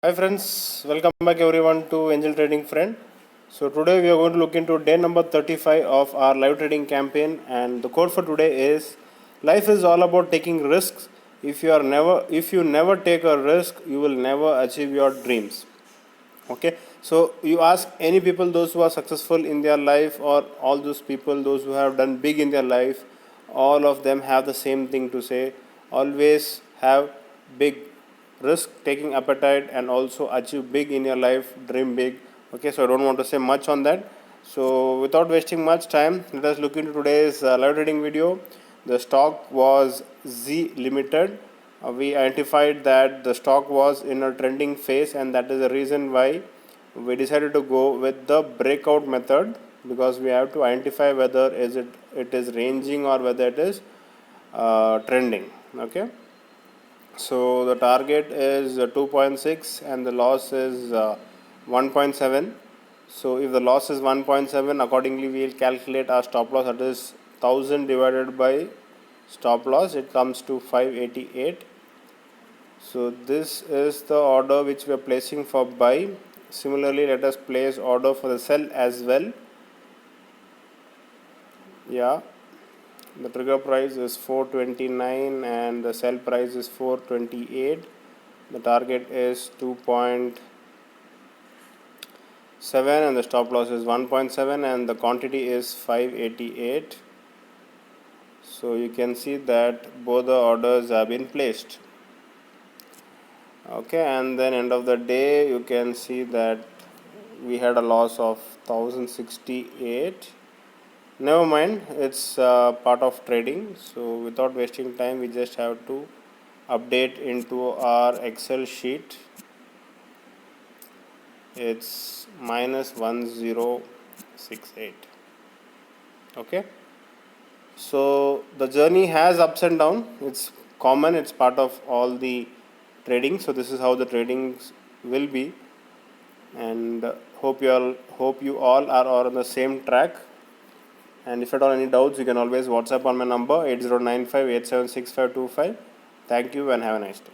Hi friends, welcome back everyone to Angel Trading Friend. So today we are going to look into day number 35 of our live trading campaign, and the code for today is life is all about taking risks. If you never take a risk, you will never achieve your dreams. Okay, so you ask any people, those who are successful in their life, or all those people those who have done big in their life, all of them have the same thing to say: always have big risk taking appetite and also achieve big in your life, dream big. Okay, so I don't want to say much on that. So without wasting much time, let us look into today's live trading video. The stock was Z Limited. We identified that the stock was in a trending phase, and that is the reason why we decided to go with the breakout method, because we have to identify whether it is ranging or whether it is trending. Okay, so the target is 2.6 and the loss is 1.7. So if the loss is 1.7, accordingly we will calculate our stop loss, that is 1000 divided by stop loss, it comes to 588. So this is the order which we are placing for buy. Similarly, let us place order for the sell as well. Yeah, the trigger price is 429 and the sell price is 428. The target is 2.7 and the stop loss is 1.7 and the quantity is 588. So you can see that both the orders have been placed. Okay, and then end of the day you can see that we had a loss of 1068. Never mind, it's part of trading. So without wasting time, we just have to update into our Excel sheet. It's minus 1068. Okay, so the journey has ups and downs. It's common, it's part of all the trading. So this is how the tradings will be, and hope you all are on the same track. And if at all any doubts, you can always WhatsApp on my number 8095876525. Thank you and have a nice day.